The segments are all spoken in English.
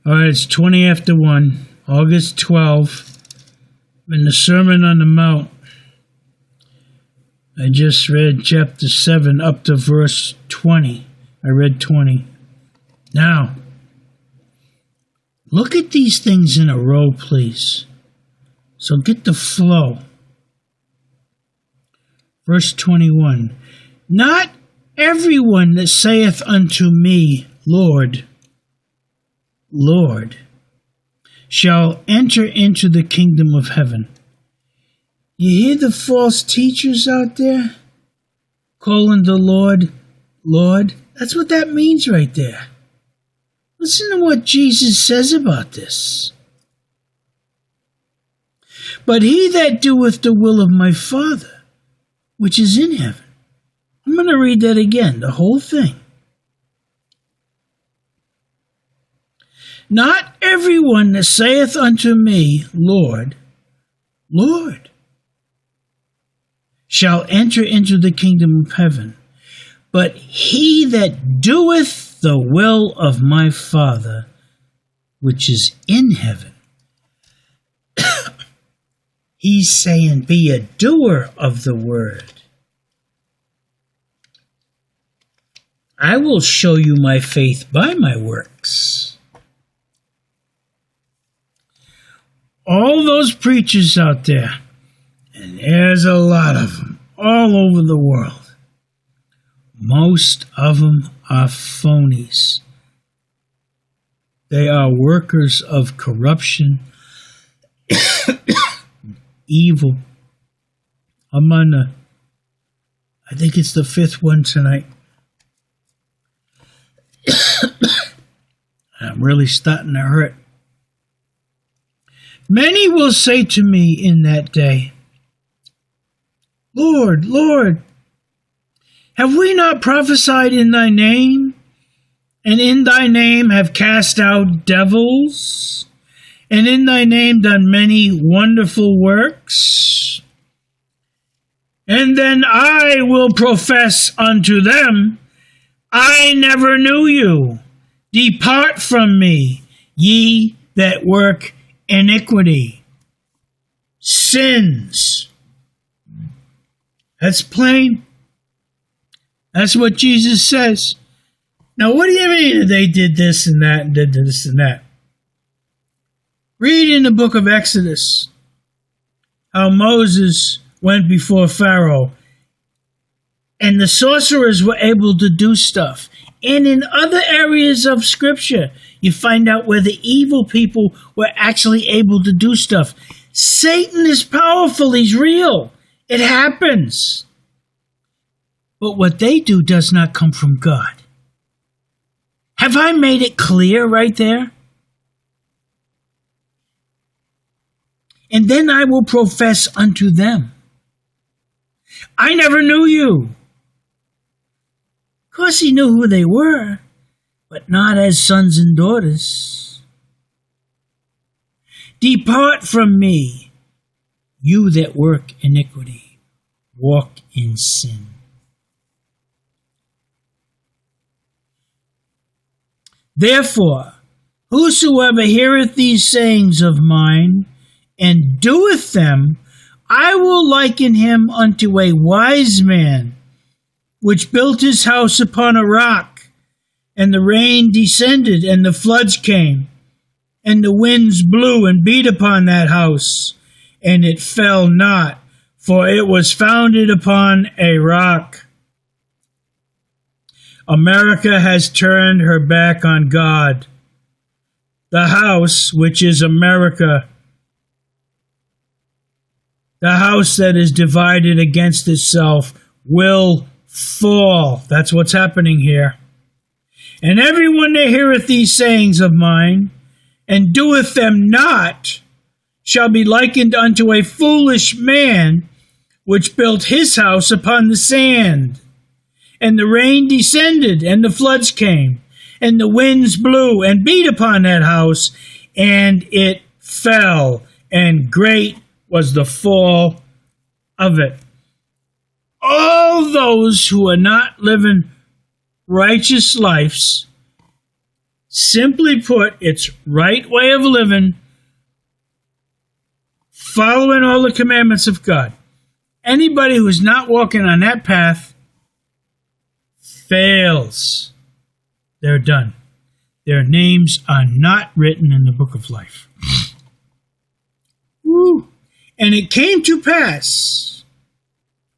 All right, it's 20 after 1, August 12, in the Sermon on the Mount. I just read chapter 7 up to verse 20. I read 20. Now, look at these things in a row, please. So get the flow. Verse 21. Not everyone that saith unto me, Lord, Lord, shall enter into the kingdom of heaven. You hear the false teachers out there calling the Lord, Lord? That's what that means right there. Listen to what Jesus says about this. But he that doeth the will of my Father, which is in heaven. I'm going to read that again, the whole thing. Not everyone that saith unto me, Lord, Lord, shall enter into the kingdom of heaven, but he that doeth the will of my Father, which is in heaven. He's saying, be a doer of the word. I will show you my faith by my works. All those preachers out there, and there's a lot of them all over the world, most of them are phonies. They are workers of corruption, evil. I'm on I think it's the 5th one tonight. I'm really starting to hurt. Many will say to me in that day, Lord, Lord, have we not prophesied in thy name, and in thy name have cast out devils, and in thy name done many wonderful works? And then I will profess unto them, I never knew you. Depart from me, ye that work iniquity. Sins. That's plain. That's what Jesus says. Now, what do you mean they did this and that and did this and that? Read in the book of Exodus how Moses went before Pharaoh and the sorcerers were able to do stuff. And in other areas of Scripture, you find out where the evil people were actually able to do stuff. Satan is powerful. He's real. It happens. But what they do does not come from God. Have I made it clear right there? And then I will profess unto them, I never knew you. Of course he knew who they were, but not as sons and daughters. Depart from me, you that work iniquity, walk in sin. Therefore, whosoever heareth these sayings of mine, and doeth them, I will liken him unto a wise man, which built his house upon a rock, and the rain descended, and the floods came, and the winds blew and beat upon that house, and it fell not, for it was founded upon a rock. America has turned her back on God. The house, which is America, the house that is divided against itself, will fall. That's what's happening here. And everyone that heareth these sayings of mine, and doeth them not, shall be likened unto a foolish man, which built his house upon the sand. And the rain descended, and the floods came, and the winds blew and beat upon that house, and it fell, and great was the fall of it. All those who are not living righteous lives Simply put, it's right way of living, following all the commandments of God. Anybody who's not walking on that path fails. They're done. Their names are not written in the book of life. Woo. And it came to pass,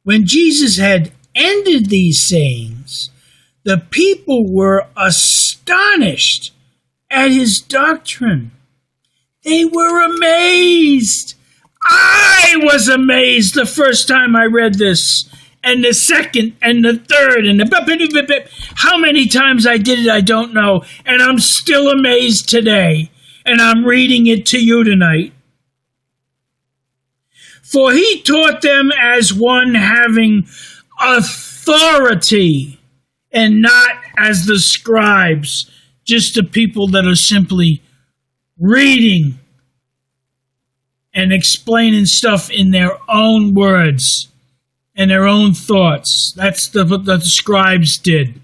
when Jesus had ended these sayings, the people were astonished at his doctrine. They were amazed. I was amazed the first time I read this, and the second, and the third, and the how many times I did it, I don't know, and I'm still amazed today, and I'm reading it to you tonight. For he taught them as one having authority, and not as the scribes, just the people that are simply reading and explaining stuff in their own words and their own thoughts. That's what the scribes did.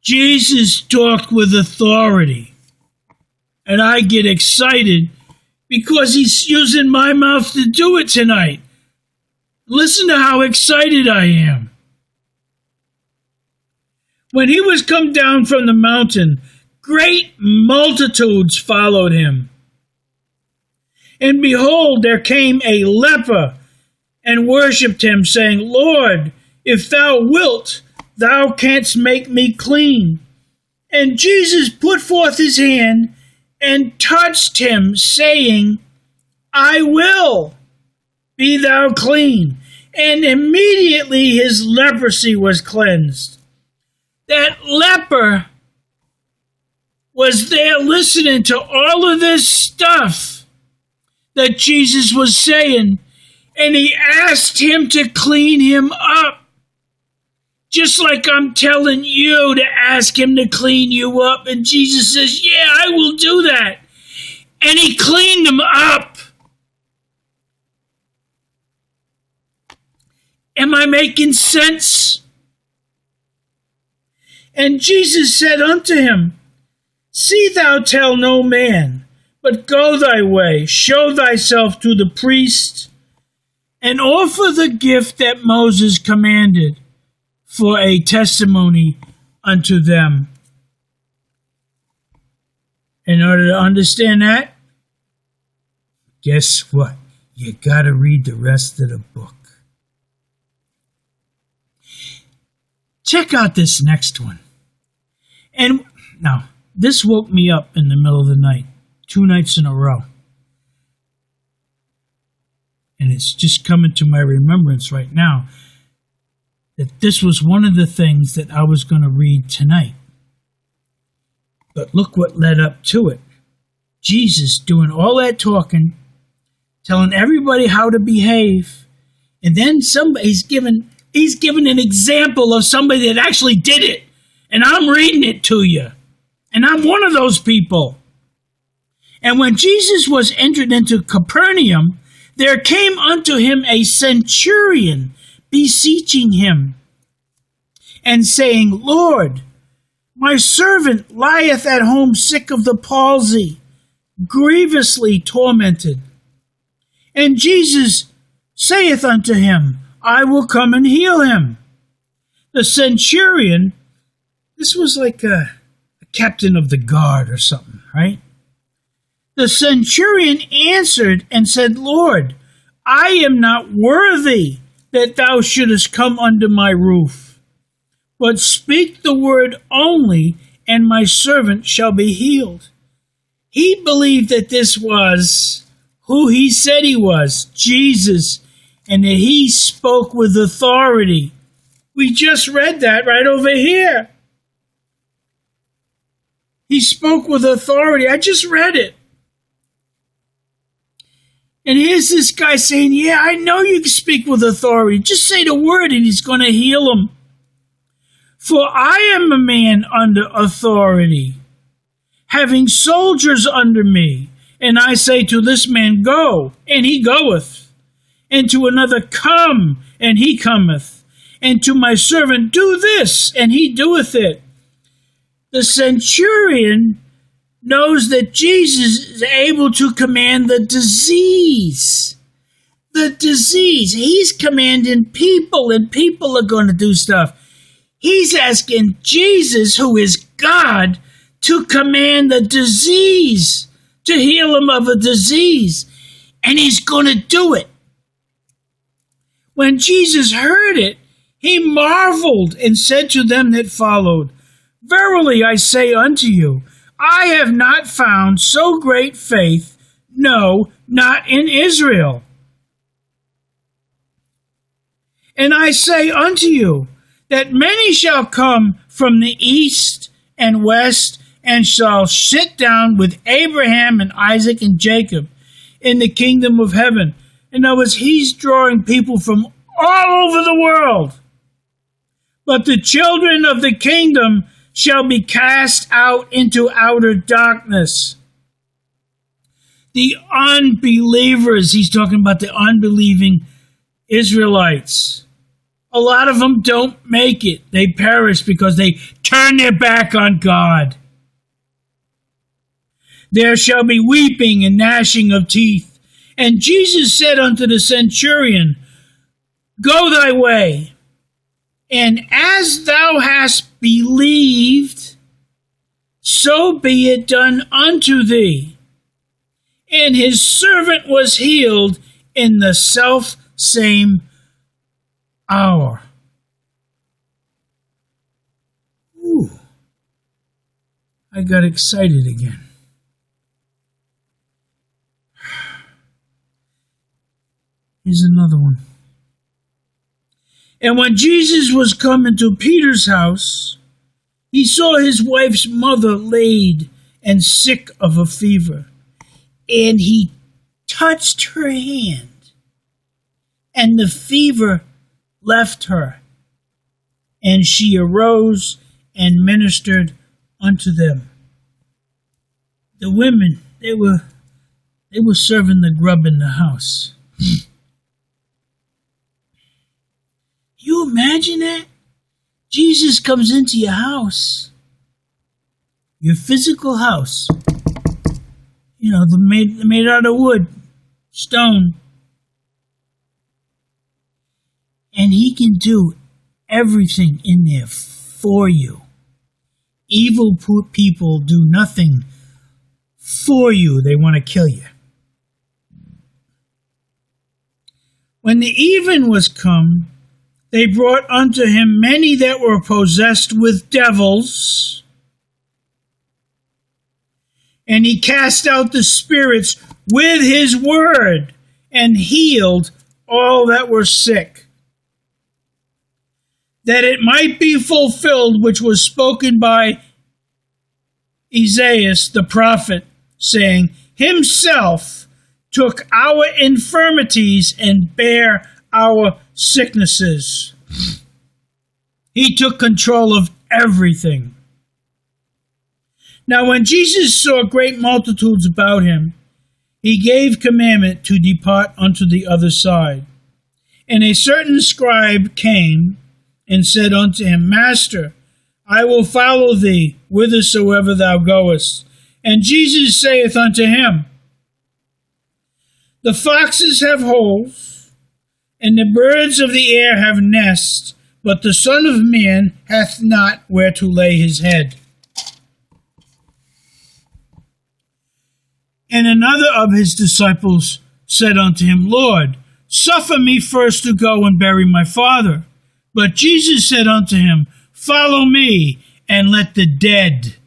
Jesus talked with authority, and I get excited because he's using my mouth to do it tonight. Listen to how excited I am. When he was come down from the mountain, great multitudes followed him. And behold, there came a leper and worshipped him, saying, Lord, if thou wilt, thou canst make me clean. And Jesus put forth his hand and touched him, saying, I will, be thou clean. And immediately his leprosy was cleansed. That leper was there listening to all of this stuff that Jesus was saying, and he asked him to clean him up. Just like I'm telling you to ask him to clean you up. And Jesus says, yeah, I will do that. And he cleaned him up. Am I making sense? And Jesus said unto him, See thou tell no man, but go thy way, show thyself to the priest, and offer the gift that Moses commanded for a testimony unto them. In order to understand that, guess what? You got to read the rest of the book. Check out this next one. And now, this woke me up in the middle of the night, 2 nights in a row. And it's just coming to my remembrance right now that this was one of the things that I was going to read tonight. But look what led up to it. Jesus doing all that talking, telling everybody how to behave, and then he's given an example of somebody that actually did it. And I'm reading it to you. And I'm one of those people. And when Jesus was entered into Capernaum, there came unto him a centurion, beseeching him, and saying, Lord, my servant lieth at home sick of the palsy, grievously tormented. And Jesus saith unto him, I will come and heal him. The centurion, this was like a captain of the guard or something, right? The centurion answered and said, Lord, I am not worthy that thou shouldest come under my roof, but speak the word only, and my servant shall be healed. He believed that this was who he said he was, Jesus, and that he spoke with authority. We just read that right over here. He spoke with authority. I just read it. And here's this guy saying, yeah, I know you can speak with authority. Just say the word and he's going to heal him. For I am a man under authority, having soldiers under me. And I say to this man, go, and he goeth. And to another, come, and he cometh. And to my servant, do this, and he doeth it. The centurion knows that Jesus is able to command the disease. The disease. He's commanding people, and people are going to do stuff. He's asking Jesus, who is God, to command the disease, to heal him of a disease. And he's going to do it. When Jesus heard it, he marveled and said to them that followed, Verily I say unto you, I have not found so great faith, no, not in Israel. And I say unto you, that many shall come from the east and west, and shall sit down with Abraham and Isaac and Jacob in the kingdom of heaven. In other words, he's drawing people from all over the world. But the children of the kingdom shall be cast out into outer darkness. The unbelievers, he's talking about the unbelieving Israelites. A lot of them don't make it. They perish because they turn their back on God. There shall be weeping and gnashing of teeth. And Jesus said unto the centurion, Go thy way, and as thou hast believed, so be it done unto thee. And his servant was healed in the self-same hour. Ooh, I got excited again. Here's another one. And when Jesus was come into Peter's house, he saw his wife's mother laid and sick of a fever. And he touched her hand, and the fever left her. And she arose and ministered unto them. The women, they were serving the grub in the house. You imagine that? Jesus comes into your house, your physical house. You know, they're made out of wood, stone. And he can do everything in there for you. Evil people do nothing for you. They want to kill you. When the even was come, they brought unto him many that were possessed with devils, and he cast out the spirits with his word, and healed all that were sick, that it might be fulfilled which was spoken by Isaiah the prophet, saying, Himself took our infirmities and bare our sicknesses. He took control of everything. Now when Jesus saw great multitudes about him, he gave commandment to depart unto the other side. And a certain scribe came and said unto him, Master, I will follow thee whithersoever thou goest. And Jesus saith unto him, The foxes have holes, and the birds of the air have nests, but the Son of Man hath not where to lay his head. And another of his disciples said unto him, Lord, suffer me first to go and bury my father. But Jesus said unto him, Follow me, and let the dead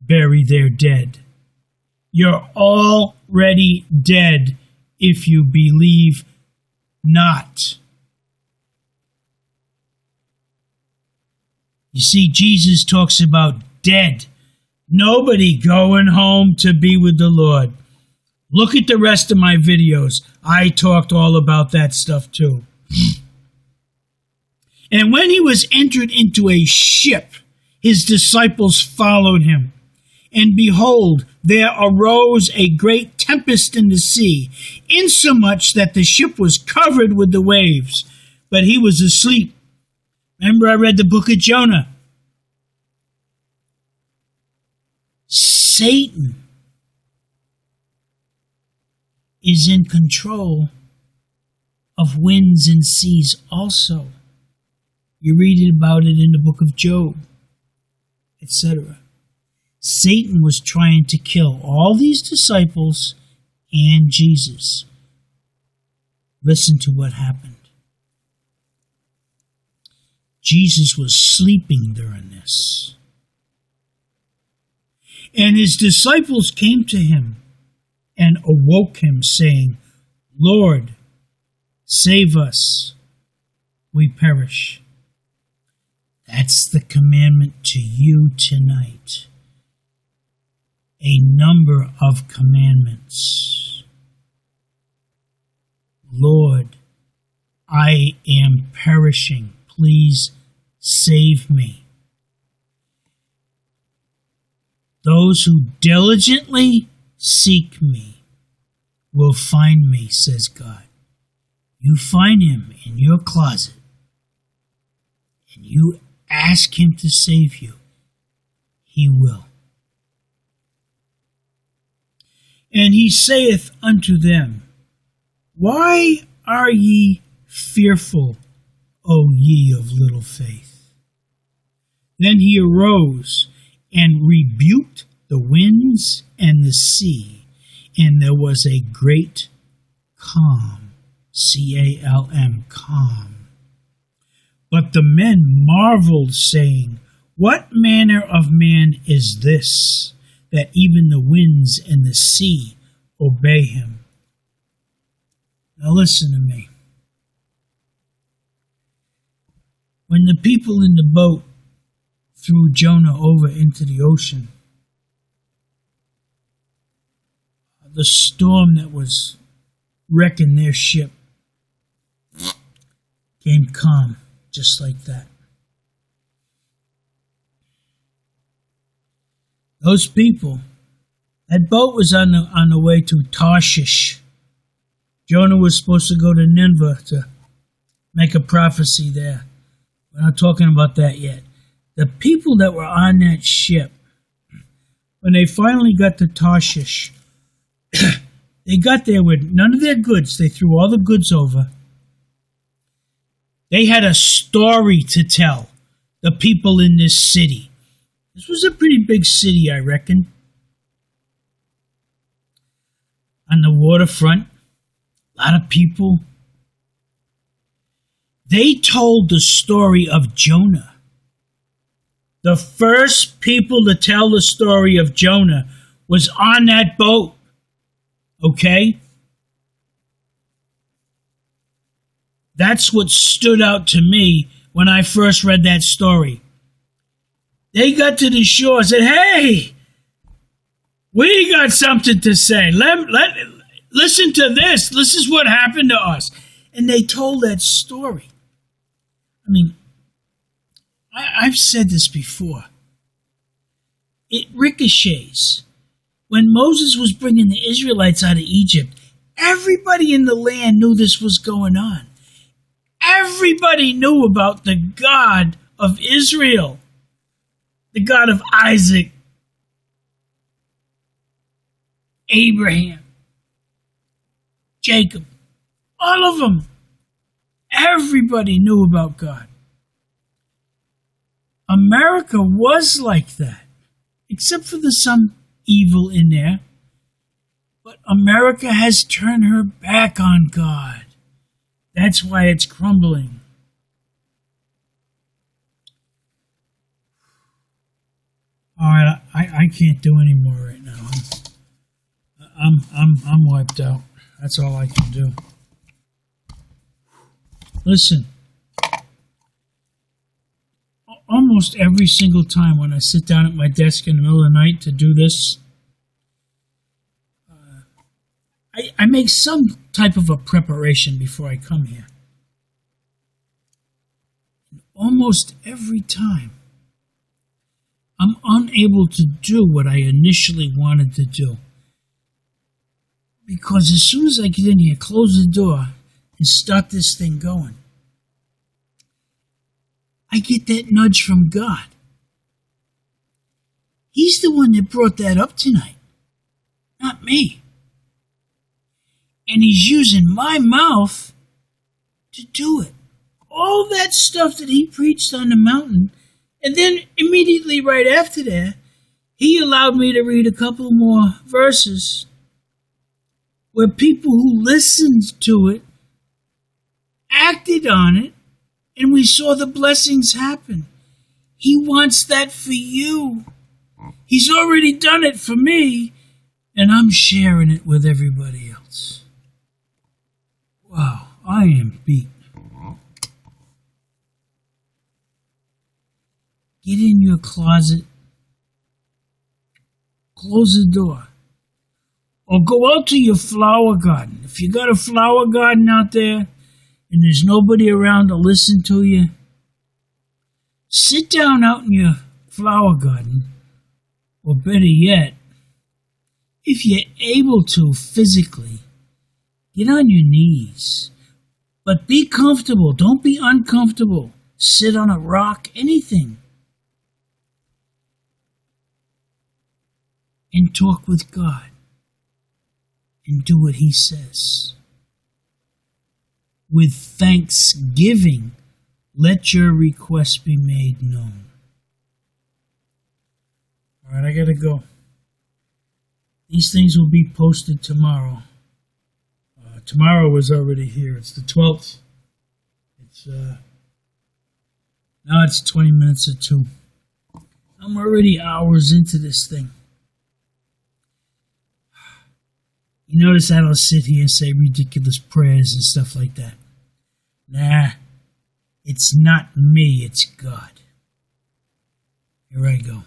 bury their dead. You're already dead if you believe not. You see, Jesus talks about dead. Nobody going home to be with the Lord. Look at the rest of my videos. I talked all about that stuff too. And when he was entered into a ship, his disciples followed him. And behold, there arose a great tempest in the sea, insomuch that the ship was covered with the waves. But he was asleep. Remember, I read the book of Jonah. Satan is in control of winds and seas also. You read about it in the book of Job, etc. Satan was trying to kill all these disciples and Jesus. Listen to what happened. Jesus was sleeping during this. And his disciples came to him and awoke him, saying, Lord, save us, we perish. That's the commandment to you tonight. A number of commandments. Lord, I am perishing. Please save me. Those who diligently seek me will find me, says God. You find him in your closet, and you ask him to save you. He will. And he saith unto them, Why are ye fearful, O ye of little faith? Then he arose and rebuked the winds and the sea, and there was a great calm, C-A-L-M, calm. But the men marveled, saying, What manner of man is this, that even the winds and the sea obey him? Now listen to me. When the people in the boat threw Jonah over into the ocean, the storm that was wrecking their ship came calm, just like that. Those people, that boat was on the way to Tarshish. Jonah was supposed to go to Nineveh to make a prophecy there. We're not talking about that yet. The people that were on that ship, when they finally got to Tarshish, they got there with none of their goods. They threw all the goods over. They had a story to tell the people in this city. This was a pretty big city, I reckon. On the waterfront, a lot of people. They told the story of Jonah. The first people to tell the story of Jonah was on that boat. Okay? That's what stood out to me when I first read that story. They got to the shore and said, Hey, we got something to say. Listen to this. This is what happened to us. And they told that story. I mean, I've said this before. It ricochets. When Moses was bringing the Israelites out of Egypt, everybody in the land knew this was going on. Everybody knew about the God of Israel, the God of Isaac, Abraham, Jacob, all of them. Everybody knew about God. America was like that, except for some evil in there. But America has turned her back on God. That's why it's crumbling. All right, I can't do any more right now. I'm wiped out. That's all I can do. Listen. Almost every single time when I sit down at my desk in the middle of the night to do this, I make some type of a preparation before I come here. Almost every time, I'm unable to do what I initially wanted to do. Because as soon as I get in here, close the door, and start this thing going, I get that nudge from God. He's the one that brought that up tonight, not me. And he's using my mouth to do it. All that stuff that he preached on the mountain, and then immediately right after that, he allowed me to read a couple more verses where people who listened to it acted on it, and we saw the blessings happen. He wants that for you. He's already done it for me, and I'm sharing it with everybody else. Wow, I am beat. Get in your closet, close the door, or go out to your flower garden. If you got a flower garden out there and there's nobody around to listen to you, sit down out in your flower garden, or better yet, if you're able to physically, get on your knees. But be comfortable. Don't be uncomfortable. Sit on a rock, anything. And talk with God. And do what He says. With thanksgiving, let your request be made known. All right, I gotta go. These things will be posted tomorrow. Tomorrow is already here. It's the 12th. Now it's 20 minutes to 2. I'm already hours into this thing. You notice I don't sit here and say ridiculous prayers and stuff like that. Nah, it's not me, it's God. Here I go.